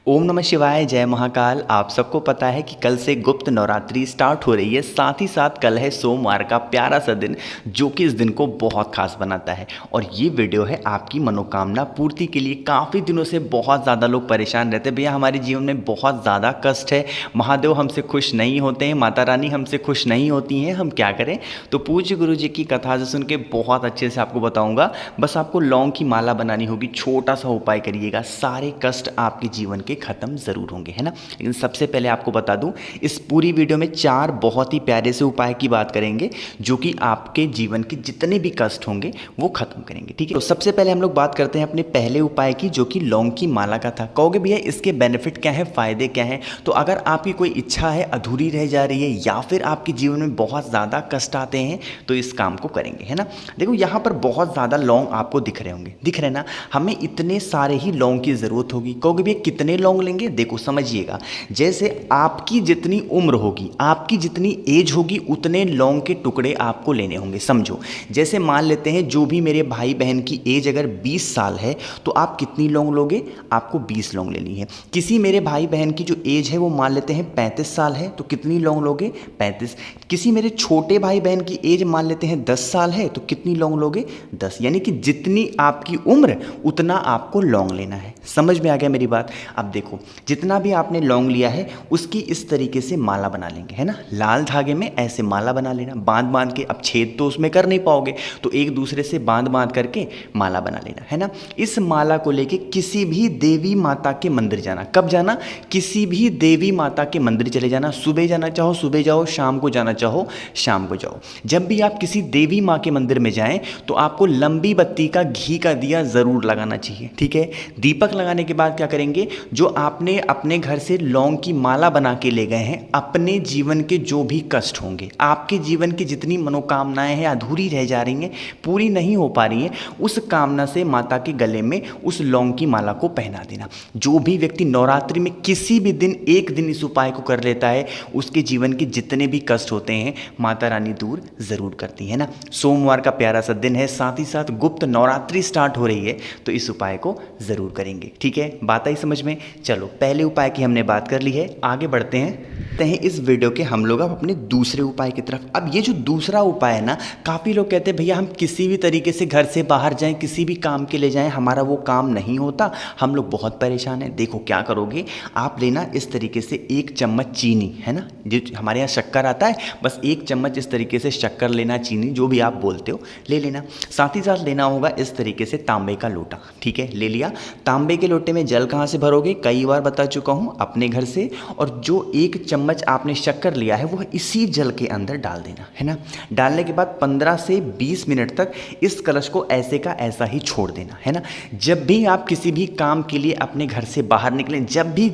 ओम नमः शिवाय, जय महाकाल। आप सबको पता है कि कल से गुप्त नवरात्रि स्टार्ट हो रही है। साथ ही साथ कल है सोमवार का प्यारा सा दिन, जो कि इस दिन को बहुत खास बनाता है। और ये वीडियो है आपकी मनोकामना पूर्ति के लिए। काफ़ी दिनों से बहुत ज़्यादा लोग परेशान रहते हैं, भैया हमारे जीवन में बहुत ज़्यादा कष्ट है, महादेव हमसे खुश नहीं होते हैं, माता रानी हमसे खुश नहीं होती हैं, हम क्या करें। तो पूज्य गुरु जी की कथा से सुन के बहुत अच्छे से आपको बताऊँगा। बस आपको लौंग की माला बनानी होगी, छोटा सा उपाय करिएगा, सारे कष्ट आपके जीवन के खत्म ज़रूर होंगे, है ना। लेकिन सबसे पहले आपको बता दूं, इस पूरी वीडियो में 4 बहुत ही प्यारे से उपाय की बात करेंगे, जो कि आपके जीवन के जितने भी कष्ट होंगे वो खत्म करेंगे, ठीक है। तो सबसे पहले हम लोग बात करते हैं अपने पहले उपाय की, जो कि लौंग की माला का था। कहोगे भैया इसके बेनिफिट क्या है, फ़ायदे क्या हैं। तो अगर आपकी कोई इच्छा है अधूरी रह जा रही है, या फिर आपके जीवन में बहुत ज़्यादा कष्ट आते हैं, तो इस काम को करेंगे, है ना। देखो यहाँ पर बहुत ज़्यादा लौंग आपको दिख रहे होंगे, दिख रहे ना। हमें इतने सारे ही लौंग की ज़रूरत होगी। कहोगे भैया कितने लौंग लेंगे। देखो समझिएगा, जैसे आपकी जितनी उम्र होगी, आपकी जितनी एज होगी, उतने लौंग के टुकड़े आपको लेने होंगे। समझो, जैसे मान लेते हैं जो भी मेरे भाई बहन की एज अगर 20 साल है, तो आप कितनी लौंग लोगे, आपको 20 लौंग लेनी है। किसी मेरे भाई बहन की जो एज है वो मान लेते हैं 35 साल है, तो कितनी लौंग लोगे, 35। किसी मेरे छोटे भाई बहन की एज मान लेते हैं 10 साल है, तो कितनी लौंग लोगे, 10। यानी कि जितनी आपकी उम्र उतना आपको लौंग लेना है। समझ में आ गया मेरी बात। अब देखो, जितना भी आपने लौंग लिया है उसकी इस तरीके से माला बना लेंगे, है ना। लाल धागे में ऐसे माला बना लेना, बांध बांध के। अब छेद तो उसमें कर नहीं पाओगे, तो एक दूसरे से बांध बांध करके माला बना लेना, है ना। इस माला को लेके किसी भी देवी माता के मंदिर जाना। कब जाना, किसी भी देवी माता के मंदिर चले जाना। सुबह जाना चाहो सुबह जाओ, शाम को जाना चाहो शाम को जाओ। जब भी आप किसी देवी माँ के मंदिर में जाएं, तो आपको लंबी बत्ती का घी का दिया ज़रूर लगाना चाहिए, ठीक है। दीपक लगाने के बाद क्या करेंगे, जो आपने अपने घर से लौंग की माला बना के ले गए हैं, अपने जीवन के जो भी कष्ट होंगे, आपके जीवन की जितनी मनोकामनाएं हैं अधूरी रह जा रही हैं, पूरी नहीं हो पा रही हैं, उस कामना से माता के गले में उस लौंग की माला को पहना देना। जो भी व्यक्ति नवरात्रि में किसी भी दिन एक दिन इस उपाय को कर लेता है, उसके जीवन के जितने भी कष्ट होते हैं माता रानी दूर ज़रूर करती है ना। सोमवार का प्यारा सा दिन है, साथ ही साथ गुप्त नवरात्रि स्टार्ट हो रही है, तो इस उपाय को ज़रूर करेंगे, ठीक है। बात आई समझ में। चलो, पहले उपाय की हमने बात कर ली है, आगे बढ़ते हैं इस वीडियो के हम लोग अब अपने दूसरे उपाय की तरफ। अब ये जो दूसरा उपाय है ना, काफ़ी लोग कहते हैं भैया हम किसी भी तरीके से घर से बाहर जाएं, किसी भी काम के लिए जाएं, हमारा वो काम नहीं होता, हम लोग बहुत परेशान हैं। देखो क्या करोगे आप, लेना इस तरीके से 1 चम्मच चीनी, है ना, जो हमारे यहाँ शक्कर आता है, बस 1 चम्मच इस तरीके से शक्कर लेना, चीनी जो भी आप बोलते हो ले लेना। साथ ही साथ लेना होगा इस तरीके से तांबे का लोटा, ठीक है, ले लिया। तांबे के लोटे में जल कहाँ से भरोगे, कई बार बता चुका हूँ, अपने घर से। और जो 1 चम्मच आपने शक्कर लिया है वो इसी जल के अंदर डाल देना, है ना। डालने के बाद 15 से 20 मिनट तक इस कलश को ऐसे का ऐसा ही छोड़ देना, है ना। जब भी आप किसी भी काम के लिए अपने घर से बाहर निकलें, जब भी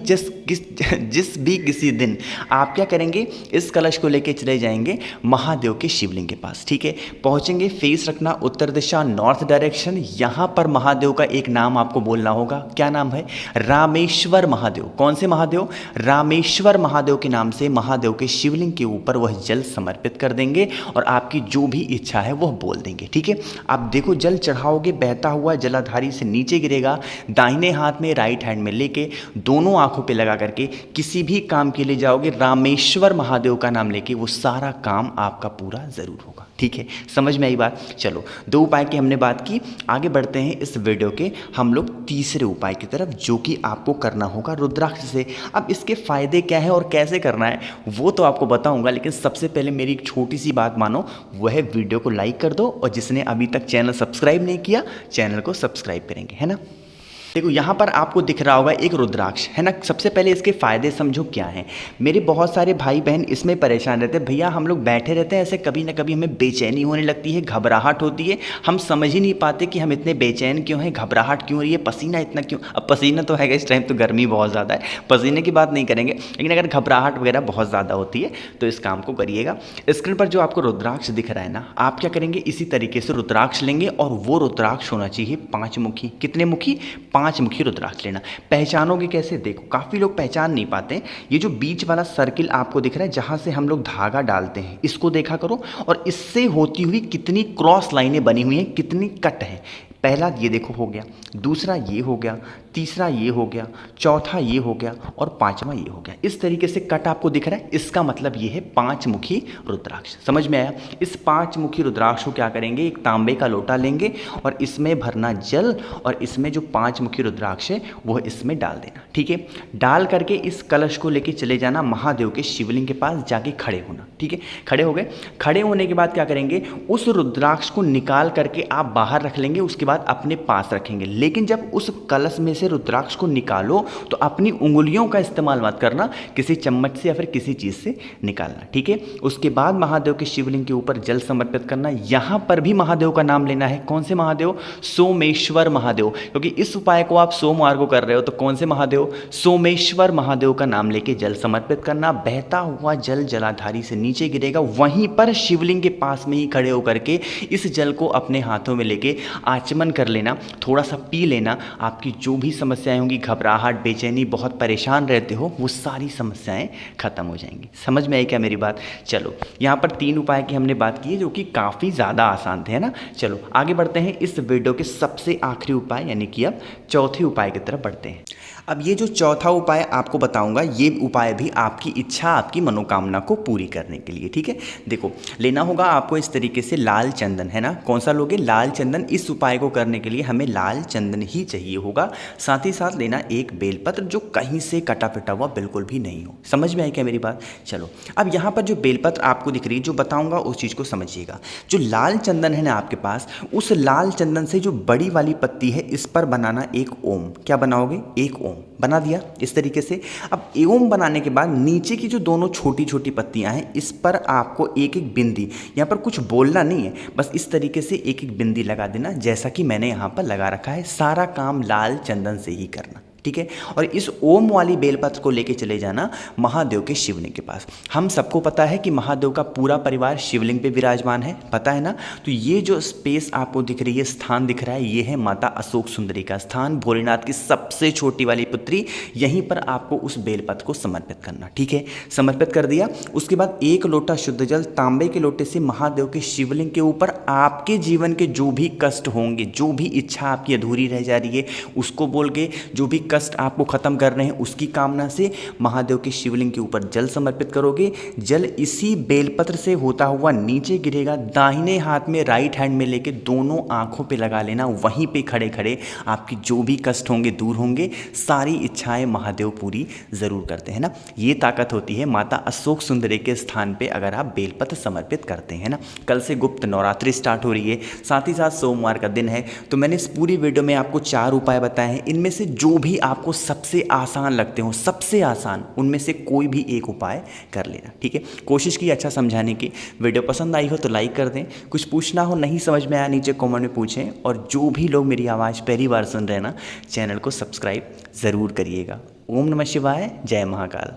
किसी दिन आप क्या करेंगे, इस कलश को लेके चले जाएंगे महादेव के शिवलिंग के पास, ठीक है। पहुंचेंगे, फेस रखना उत्तर दिशा, नॉर्थ डायरेक्शन। यहाँ पर महादेव का एक नाम आपको बोलना होगा। क्या नाम है, रामेश्वर महादेव। कौन से महादेव, रामेश्वर महादेव के नाम से महादेव के शिवलिंग के ऊपर वह जल समर्पित कर देंगे, और आपकी जो भी इच्छा है वह बोल देंगे, ठीक है। आप देखो, जल चढ़ाओगे, बहता हुआ जलाधारी से नीचे गिरेगा, दाहिने हाथ में, राइट हैंड में लेके, दोनों आंखों पे लगा करके किसी भी काम के लिए जाओगे, रामेश्वर महादेव का नाम लेके, वो सारा काम आपका पूरा जरूर होगा, ठीक है। समझ में आई बात। चलो, 2 उपाय की हमने बात की, आगे बढ़ते हैं इस वीडियो के हम लोग तीसरे उपाय की तरफ, जो कि आपको करना होगा रुद्राक्ष से। अब इसके फायदे क्या है और कैसे करना है वो तो आपको बताऊंगा, लेकिन सबसे पहले मेरी एक छोटी सी बात मानो, वह है वीडियो को लाइक कर दो, और जिसने अभी तक चैनल सब्सक्राइब नहीं किया, चैनल को सब्सक्राइब करेंगे, है ना। देखो यहाँ पर आपको दिख रहा होगा एक रुद्राक्ष, है ना। सबसे पहले इसके फ़ायदे समझो क्या हैं। मेरे बहुत सारे भाई बहन इसमें परेशान रहते हैं, भैया हम लोग बैठे रहते हैं ऐसे, कभी ना कभी हमें बेचैनी होने लगती है, घबराहट होती है, हम समझ ही नहीं पाते कि हम इतने बेचैन क्यों हैं, घबराहट क्यों हो रही है, पसीना इतना क्यों। अब पसीना तो है, इस टाइम तो गर्मी बहुत ज़्यादा है, पसीने की बात नहीं करेंगे, लेकिन अगर घबराहट वगैरह बहुत ज़्यादा होती है तो इस काम को करिएगा। स्क्रीन पर जो आपको रुद्राक्ष दिख रहा है ना, आप क्या करेंगे, इसी तरीके से रुद्राक्ष लेंगे, और वो रुद्राक्ष होना चाहिए 5 मुखी। कितने मुखी, 5 मुखी रुद्राक्ष लेना। पहचानोगे कैसे, देखो काफ़ी लोग पहचान नहीं पाते। ये जो बीच वाला सर्किल आपको दिख रहा है, जहाँ से हम लोग धागा डालते हैं, इसको देखा करो, और इससे होती हुई कितनी क्रॉस लाइनें बनी हुई हैं, कितनी कट है। पहला ये देखो हो गया, दूसरा ये हो गया, तीसरा ये हो गया, चौथा ये हो गया और पांचवा ये हो गया। इस तरीके से कट आपको दिख रहा है, इसका मतलब ये है पांचमुखी रुद्राक्ष। समझ में आया? इस पांचमुखी रुद्राक्ष को क्या करेंगे, एक तांबे का लोटा लेंगे और इसमें भरना जल और इसमें जो पांचमुखी रुद्राक्ष है वो इसमें डाल देना। ठीक है, डाल करके इस कलश को लेके चले जाना महादेव के शिवलिंग के पास, जाके खड़े होना। ठीक है, खड़े हो गए। खड़े होने के बाद क्या करेंगे, उस रुद्राक्ष को निकाल करके आप बाहर रख लेंगे, उसके बाद अपने पास रखेंगे। लेकिन जब उस कलश में से रुद्राक्ष को निकालो तो अपनी उंगलियों का इस्तेमाल मत करना, किसी चम्मच से या फिर किसी चीज से निकालना। ठीक है, उसके बाद महादेव के शिवलिंग के ऊपर जल समर्पित करना। यहां पर भी महादेव का नाम लेना है। कौन से महादेव? सोमेश्वर महादेव, क्योंकि इस उपाय को आप सोमवार को कर रहे हो, तो कौन से महादेव? सोमेश्वर महादेव का नाम लेके जल समर्पित करना। बहता हुआ जल जलाधारी से नीचे गिरेगा, वहीं पर शिवलिंग के पास में ही खड़े होकर के इस जल को अपने हाथों में लेके आचमन कर लेना, थोड़ा सा पी लेना। आपकी जो भी समस्याएं होंगी, घबराहट, बेचैनी, बहुत परेशान रहते हो, वो सारी समस्याएं खत्म हो जाएंगी। समझ में आई क्या मेरी बात? चलो, यहाँ पर 3 उपाय की हमने बात की है जो कि काफ़ी ज़्यादा आसान थे, है ना। चलो आगे बढ़ते हैं इस वीडियो के सबसे आखिरी उपाय यानी कि अब चौथे उपाय की तरफ बढ़ते हैं। अब ये जो चौथा उपाय आपको बताऊंगा, ये उपाय भी आपकी इच्छा, आपकी मनोकामना को पूरी करने के लिए। ठीक है, देखो लेना होगा आपको इस तरीके से लाल चंदन, है ना। कौन सा लोगे? लाल चंदन। इस उपाय को करने के लिए हमें लाल चंदन ही चाहिए होगा। साथ ही साथ लेना एक बेलपत्र जो कहीं से कटा पिटा हुआ बिल्कुल भी नहीं हो। समझ में आई क्या मेरी बात? चलो, अब यहाँ पर जो बेलपत्र आपको दिख रही है, जो बताऊंगा उस चीज़ को समझिएगा। जो लाल चंदन है ना आपके पास, उस लाल चंदन से जो बड़ी वाली पत्ती है, इस पर बनाना एक ओम। क्या बनाओगे? एक ओम बना दिया इस तरीके से। अब ओम बनाने के बाद नीचे की जो दोनों छोटी छोटी पत्तियां हैं, इस पर आपको एक एक बिंदी, यहाँ पर कुछ बोलना नहीं है, बस इस तरीके से एक एक बिंदी लगा देना, जैसा कि मैंने यहाँ पर लगा रखा है। सारा काम लाल चंदन से ही करना। ठीक है, और इस ओम वाली बेलपत्र को लेके चले जाना महादेव के शिवलिंग के पास। हम सबको पता है कि महादेव का पूरा परिवार शिवलिंग पे विराजमान है, पता है ना। तो ये जो स्पेस आपको दिख रही है, स्थान दिख रहा है, ये है माता अशोक सुंदरी का स्थान, भोलेनाथ की सबसे छोटी वाली पुत्री। यहीं पर आपको उस बेलपत्र को समर्पित करना। ठीक है, समर्पित कर दिया। उसके बाद एक लोटा शुद्ध जल तांबे के लोटे से महादेव के शिवलिंग के ऊपर आपके जीवन के जो भी कष्ट होंगे, जो भी इच्छा आपकी अधूरी रह जा रही है, उसको बोल के, जो भी कष्ट आपको खत्म करने हैं उसकी कामना से महादेव के शिवलिंग के ऊपर जल समर्पित करोगे। जल इसी बेलपत्र से होता हुआ नीचे गिरेगा, दाहिने हाथ में राइट हैंड में लेके दोनों आंखों पे लगा लेना। वहीं पे खड़े खड़े आपकी जो भी कष्ट होंगे दूर होंगे, सारी इच्छाएं महादेव पूरी जरूर करते हैं ना। ये ताकत होती है माता अशोक सुंदरी के स्थान पे अगर आप बेलपत्र समर्पित करते हैं ना। कल से गुप्त नवरात्रि स्टार्ट हो रही है, साथ ही साथ सोमवार का दिन है। तो मैंने इस पूरी वीडियो में आपको 4 उपाय बताए हैं। इनमें से जो भी आपको सबसे आसान लगते हो, सबसे आसान, उनमें से कोई भी एक उपाय कर लेना। ठीक है, कोशिश की अच्छा समझाने की। वीडियो पसंद आई हो तो लाइक कर दें। कुछ पूछना हो, नहीं समझ में आया, नीचे कमेंट में पूछें। और जो भी लोग मेरी आवाज़ पहली बार सुन रहे हैं ना, चैनल को सब्सक्राइब ज़रूर करिएगा। ओम नमः शिवाय, जय महाकाल।